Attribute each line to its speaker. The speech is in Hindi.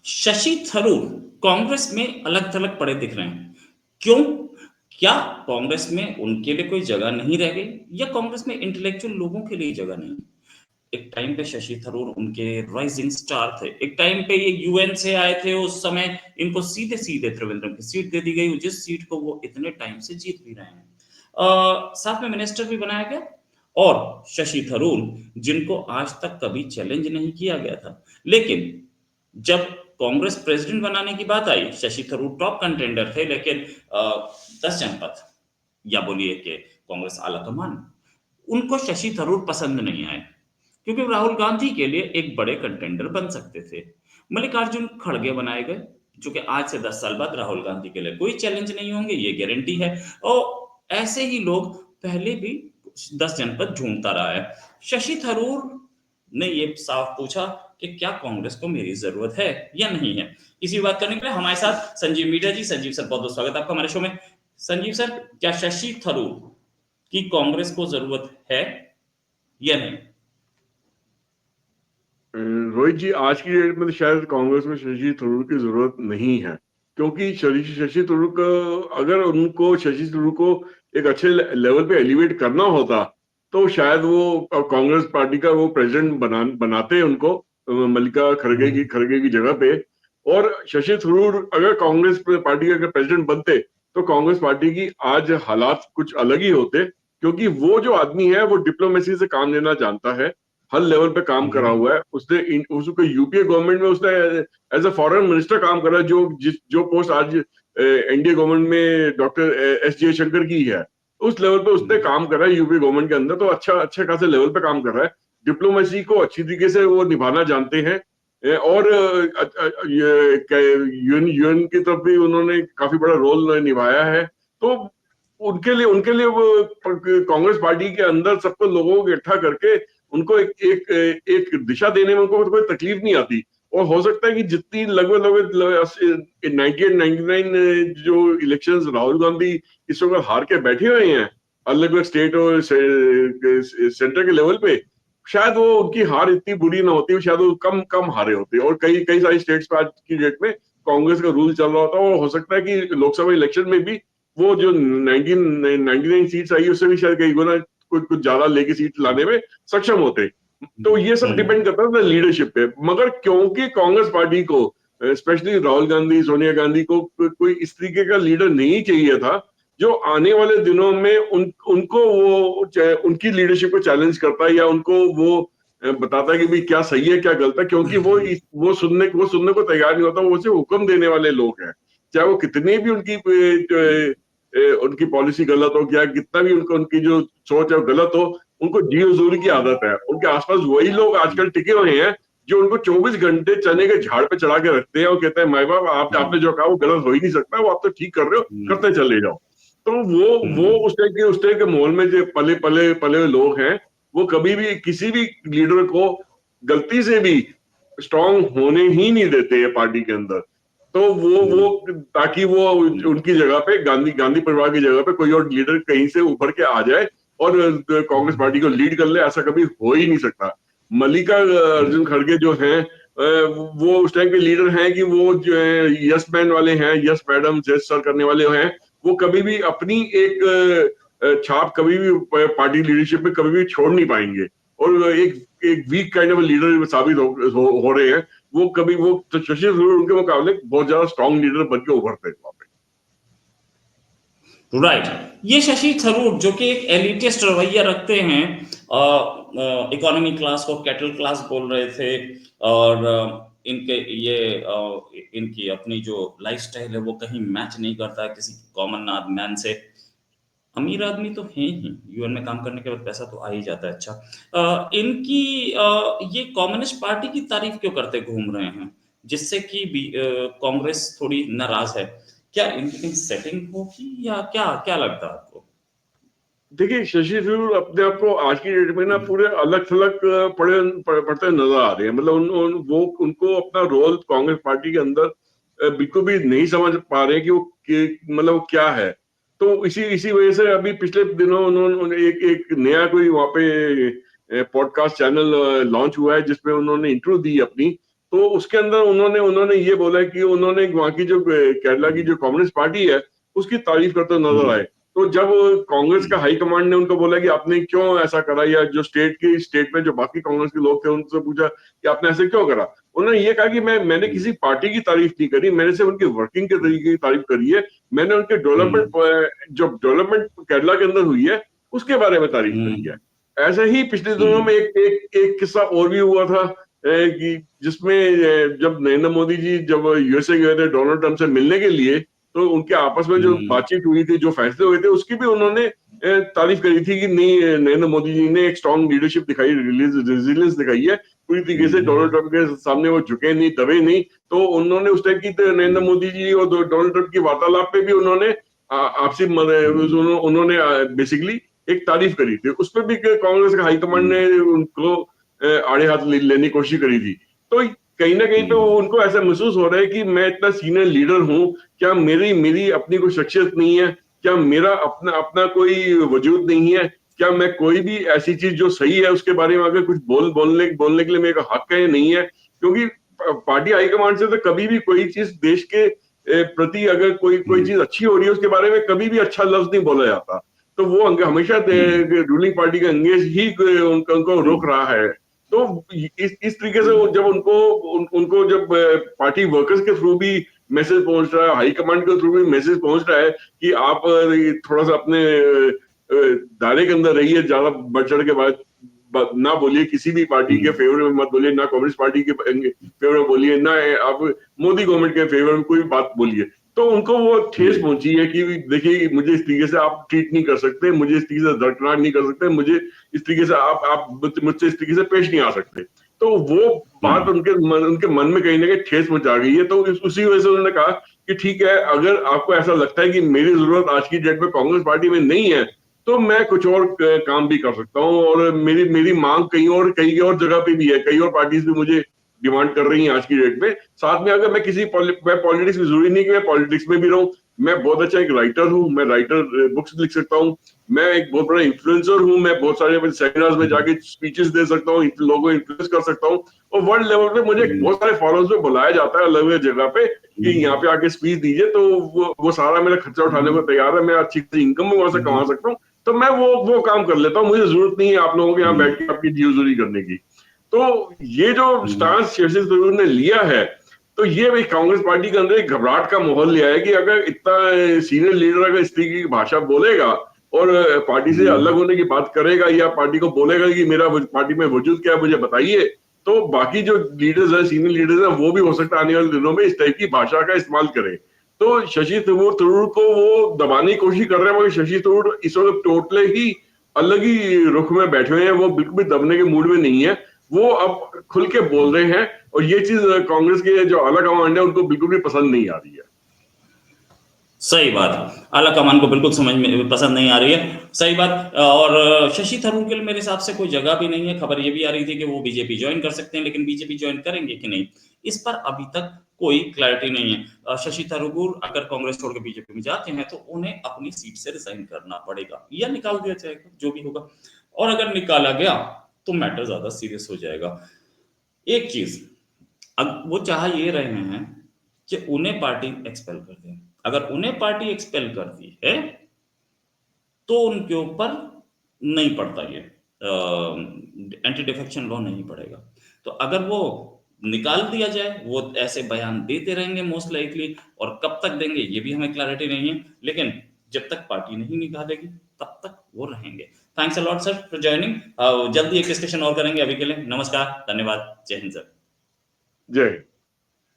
Speaker 1: शशि थरूर कांग्रेस में अलग थलग पड़े दिख रहे हैं। क्यों? क्या कांग्रेस में उनके लिए कोई जगह नहीं रह गई या कांग्रेस में इंटेलेक्चुअल लोगों के लिए जगह नहीं? एक टाइम पे शशि थरूर उनके राइजिंग स्टार थे। एक टाइम पे ये यूएन से आए थे, उस समय इनको सीधे सीधे त्रिवेंद्रम की सीट दे दी गई, जिस सीट को वो इतने टाइम से जीत भी रहे हैं। साथ में मिनिस्टर भी बनाया गया। और शशि थरूर, जिनको आज तक कभी चैलेंज नहीं किया गया था, लेकिन जब कांग्रेस प्रेसिडेंट बनाने की बात आई, शशि थरूर टॉप कंटेंडर थे, लेकिन 10 जनपद या बोलिए कि कांग्रेस आलाकमान, उनको शशि थरूर पसंद नहीं आए, क्योंकि वो राहुल गांधी के लिए एक बड़े कंटेंडर बन सकते थे। मल्लिकार्जुन खड़गे बनाए गए, जो कि आज से 10 साल बाद राहुल गांधी के लिए कोई चैलेंज नहीं होंगे, ये गारंटी है। और ऐसे ही लोग पहले भी 10 जनपद ढूंढता रहा है। शशि थरूर ने ये साफ पूछा कि क्या कांग्रेस को मेरी जरूरत है या नहीं है। इसी बात करने के लिए हमारे साथ संजीव मीडिया जी। संजीव सर, बहुत बहुत स्वागत है आपका हमारे शो में। संजीव सर, क्या शशि थरूर की कांग्रेस को जरूरत है या नहीं?
Speaker 2: रोहित जी, आज की डेट में तो शायद कांग्रेस में शशि थरूर की जरूरत नहीं है, क्योंकि शशि थरूर का, अगर उनको शशि थरूर को एक अच्छे लेवल पे एलिवेट करना होता तो शायद वो कांग्रेस पार्टी का वो प्रेसिडेंट बनाते उनको, मल्लिका खड़गे की जगह पे। और शशि थरूर अगर कांग्रेस पार्टी का प्रेसिडेंट बनते तो कांग्रेस पार्टी की आज हालात कुछ अलग ही होते, क्योंकि वो जो आदमी है वो डिप्लोमेसी से काम लेना जानता है, हर लेवल पे काम करा हुआ है उसने। उसको यूपीए गवर्नमेंट में उसने एज अ फॉरेन मिनिस्टर काम करा, जो पोस्ट आज एनडीए गवर्नमेंट में डॉक्टर एस जयशंकर की है, उस लेवल पे उसने काम करा है यूपीए गवर्नमेंट के अंदर, तो अच्छे खासे लेवल पे काम कर रहा है। डिप्लोमेसी को अच्छी तरीके से वो निभाना जानते हैं। और यूएन की तरफ भी उन्होंने काफी बड़ा रोल निभाया है। तो उनके लिए वो कांग्रेस पार्टी के अंदर सबको लोगों को इकट्ठा करके उनको एक दिशा देने में उनको कोई तकलीफ नहीं आती। और हो सकता है कि जितनी लगभग लगभग 98-99 जो इलेक्शंस राहुल गांधी इस वक्त हार के बैठे हुए हैं अलग अलग स्टेट और सेंटर के लेवल पे, शायद वो उनकी हार इतनी बुरी ना होती, शायद वो कम कम हारे होते। और कई कई सारी स्टेट्स पे आज की डेट में कांग्रेस का रूल चल रहा होता है, और हो सकता है कि लोकसभा इलेक्शन में भी वो जो 99 सीट्स आई उससे भी शायद कई गुना कुछ कुछ ज्यादा लेके सीट लाने में सक्षम होते। तो ये सब डिपेंड करता है लीडरशिप पे। मगर क्योंकि कांग्रेस पार्टी को, स्पेशली राहुल गांधी, सोनिया गांधी को कोई इस तरीके का लीडर नहीं चाहिए था जो आने वाले दिनों में उनको वो उनकी लीडरशिप को चैलेंज करता है, या उनको वो बताता है कि भाई क्या सही है क्या गलत है, क्योंकि वो सुनने को तैयार नहीं होता। वो सिर्फ हुक्म देने वाले लोग हैं, चाहे वो कितनी भी उनकी पॉलिसी गलत हो, क्या कितना भी उनकी जो सोच है गलत हो, उनको जी हजूरी की आदत है। उनके आसपास वही लोग आजकल टिके हुए हैं जो उनको 24 घंटे चने के झाड़ पे चढ़ा के रखते हैं और कहते हैं माई बाप आपने जो कहा वो गलत हो ही नहीं सकता, वो आप तो ठीक कर रहे हो, करते चले जाओ। तो वो उस टाइप के माहौल में जो पले पले पले हुए लोग हैं, वो कभी भी किसी भी लीडर को गलती से भी स्ट्रांग होने ही नहीं देते हैं पार्टी के अंदर। तो वो ताकि वो उनकी जगह पे गांधी गांधी परिवार की जगह पे कोई और लीडर कहीं से उभर के आ जाए और कांग्रेस पार्टी को लीड कर ले, ऐसा कभी हो ही नहीं सकता। मल्लिका अर्जुन खड़गे जो हैं, वो उस टाइप के लीडर हैं कि वो जो है यस मैन वाले हैं, यस मैडम यस सर करने वाले हैं। वो कभी भी अपनी एक छाप कभी भी पार्टी लीडरशिप में कभी भी छोड़ नहीं पाएंगे। और एक वीक काइंड ऑफ लीडर साबित हो रहे हैं। वो कभी वो तो शशि थरूर उनके मुकाबले बहुत ज्यादा स्ट्रॉन्ग लीडर बन के उभरते हैं वहां पे।
Speaker 1: राइट। ये शशि थरूर जो कि एक एलिटिस्ट रवैया रखते हैं, इकोनॉमी क्लास को कैटल क्लास बोल रहे थे, और इनके ये इनकी अपनी जो लाइफस्टाइल है वो कहीं मैच नहीं करता है किसी कॉमन मैन से। अमीर आदमी तो हैं ही, यूएन में काम करने के बाद पैसा तो आ ही जाता है। अच्छा, इनकी ये कम्युनिस्ट पार्टी की तारीफ क्यों करते घूम रहे हैं, जिससे कि कांग्रेस थोड़ी नाराज है? क्या इनकी कहीं सेटिंग होगी या क्या क्या लगता है आपको?
Speaker 2: देखिए, शशि थरूर अपने आप को आज की डेट में ना पूरे अलग थलग पड़ते नजर आ रहे हैं। मतलब वो उनको अपना रोल कांग्रेस पार्टी के अंदर बिल्कुल भी नहीं समझ पा रहे हैं कि मतलब वो क्या है। तो इसी इसी वजह से अभी पिछले दिनों उन्होंने एक नया कोई वहां पे पॉडकास्ट चैनल लॉन्च हुआ है जिसमें उन्होंने इंट्रो दी अपनी, तो उसके अंदर उन्होंने ये बोला कि उन्होंने वहां की जो केरला की जो कम्युनिस्ट पार्टी है उसकी तारीफ करते नजर आए। तो जब कांग्रेस का हाईकमांड ने उनको बोला कि आपने क्यों ऐसा करा, या जो स्टेट में जो बाकी कांग्रेस के लोग थे उनसे पूछा कि आपने ऐसे क्यों करा, उन्होंने ये कहा कि मैंने किसी पार्टी की तारीफ नहीं करी, मैंने सिर्फ उनकी वर्किंग के तरीके की तारीफ करी है। मैंने उनके डेवलपमेंट जो डेवलपमेंट केरला के अंदर हुई है उसके बारे में तारीफ करी है। ऐसे ही पिछले दिनों में एक किस्सा और भी हुआ था कि जिसमें जब नरेंद्र मोदी जी जब यूएसए गए थे डोनाल्ड ट्रंप से मिलने के लिए, तो उनके आपस में जो बातचीत हुई थी, जो फैसले हुए थे, उसकी भी उन्होंने तारीफ करी थी कि नहीं, नरेंद्र मोदी जी ने एक स्ट्रांग लीडरशिप दिखाई, रेजिलियंस दिखाई है, पूरी तरीके से डोनाल्ड ट्रंप के सामने वो झुके नहीं, दबे नहीं। तो उन्होंने उस टाइप की नरेंद्र मोदी जी और डोनाल्ड ट्रंप की वार्तालाप पे भी उन्होंने आपसी उन्होंने बेसिकली एक तारीफ करी थी। उस पर भी कांग्रेस का हाईकमांड ने उनको आड़े हाथ लेने की कोशिश करी थी। तो कहीं ना कहीं पे उनको ऐसा महसूस हो रहा है कि मैं इतना सीनियर लीडर हूं, क्या मेरी मेरी अपनी कोई शख्सियत नहीं है, क्या मेरा अपना अपना कोई वजूद नहीं है, क्या मैं कोई भी ऐसी चीज जो सही है उसके बारे में अगर कुछ बोलने के लिए मेरा हक है, नहीं है। क्योंकि पार्टी हाईकमांड से तो कभी भी कोई चीज देश के प्रति अगर कोई चीज अच्छी हो रही है उसके बारे में कभी भी अच्छा लफ्ज नहीं बोला जाता। तो वो हमेशा रूलिंग पार्टी का अंगेज ही उनको रोक रहा है। तो इस तरीके से जब उनको जब पार्टी वर्कर्स के थ्रू भी मैसेज पहुंच रहा है, हाईकमांड के थ्रू भी मैसेज पहुंच रहा है कि आप थोड़ा सा अपने दायरे के अंदर रहिए, ज्यादा बढ़ चढ़ के ना बोलिए, किसी भी पार्टी के फेवर में मत बोलिए, ना कम्युनिस्ट पार्टी के फेवर में बोलिए, ना आप मोदी गवर्नमेंट के फेवर में कोई बात बोलिए। तो उनको वो ठेस पहुंची है कि देखिए मुझे इस तरीके से आप ट्रीट नहीं कर सकते, मुझे इस तरीके से दरकिनार नहीं कर सकते, मुझे इस तरीके से आप मुझसे इस तरीके से पेश नहीं आ सकते। तो वो बात उनके मन में कहीं ना कहीं ठेस पहुंचा गई है। तो उसी वजह से उन्होंने कहा कि ठीक है, अगर आपको ऐसा लगता है कि मेरी जरूरत आज की डेट में कांग्रेस पार्टी में नहीं है, तो मैं कुछ और काम भी कर सकता हूँ, और मेरी मेरी मांग कई और जगह पे भी है, कई और पार्टीज भी मुझे डिमांड कर रही हैं आज की डेट में। साथ में अगर मैं पॉलिटिक्स में, जरूरी नहीं कि मैं पॉलिटिक्स में भी रहूं, मैं बहुत अच्छा एक राइटर हूँ, मैं राइटर बुक्स लिख सकता हूँ, मैं एक बहुत बड़ा इन्फ्लुएंसर हूँ, मैं बहुत सारे सेमिनार्स में जाके स्पीचेस दे सकता हूँ, लोगों को इन्फ्लुएंस कर सकता हूँ। और वर्ल्ड लेवल पे मुझे बहुत सारे फॉलोअर्स में बुलाया जाता है अलग अलग जगह पे कि यहाँ पे आके स्पीच दीजिए, तो वो सारा मेरा खर्चा उठाने को तैयार है, मैं अच्छी इनकम भी वहां से कमा सकता हूँ। तो मैं वो काम कर लेता हूँ, मुझे जरूरत नहीं है आप लोगों के यहाँ बैठ के आपकी जीवजूरी करने की। तो ये जो स्टांस शशि थरूर ने लिया है, तो ये भाई कांग्रेस पार्टी के अंदर एक घबराहट का माहौल ले आया कि अगर इतना सीनियर लीडर अगर इस तरीके की भाषा बोलेगा और पार्टी से अलग होने की बात करेगा, या पार्टी को बोलेगा कि मेरा पार्टी में वजूद क्या है मुझे बताइए, तो बाकी जो लीडर्स है, सीनियर लीडर्स है, वो भी हो सकता है आने वाले दिनों में इस टाइप की भाषा का इस्तेमाल करें। तो शशि थरूर को वो दबाने की कोशिश कर रहे हैं, मगर शशि थरूर इस वक्त टोटले ही अलग ही रुख में बैठे हुए हैं, वो बिल्कुल भी दबने के मूड में नहीं है। वो अब खुल के बोल रहे हैं, और ये चीज कांग्रेस के जो आला कमांड है उनको बिल्कुल भी पसंद नहीं आ रही है।
Speaker 1: सही बात, आला कमान को बिल्कुल समझ में पसंद नहीं आ रही है, सही बात। और शशि थरूर के लिए मेरे हिसाब से कोई जगह भी नहीं है। खबर ये भी आ रही थी कि वो बीजेपी ज्वाइन कर सकते हैं, लेकिन बीजेपी ज्वाइन करेंगे कि नहीं, इस पर अभी तक कोई क्लैरिटी नहीं है। शशि थरूर अगर कांग्रेस छोड़ के बीजेपी में जाते हैं तो उन्हें अपनी सीट से रिजाइन करना पड़ेगा या निकाल दिया जाएगा, जो भी होगा। और अगर निकाला गया तो मैटर ज्यादा सीरियस हो जाएगा। एक चीज, अब वो चाह ये रहे हैं कि उन्हें पार्टी एक्सपेल कर दे। अगर उन्हें पार्टी एक्सपेल कर दी है तो उनके ऊपर नहीं पड़ता ये एंटी डिफेक्शन लॉ नहीं पड़ेगा। तो अगर वो निकाल दिया जाए, वो ऐसे बयान देते रहेंगे मोस्ट लाइकली, और कब तक देंगे ये भी हमें क्लैरिटी नहीं है, लेकिन जब तक पार्टी नहीं निकालेगी तब तक वो रहेंगे। Thanks a lot sir for joining. जल्दी एक डिस्कशन और करेंगे, अभी के लिए नमस्कार, धन्यवाद, जय हिंद सर।
Speaker 2: जय हिंद।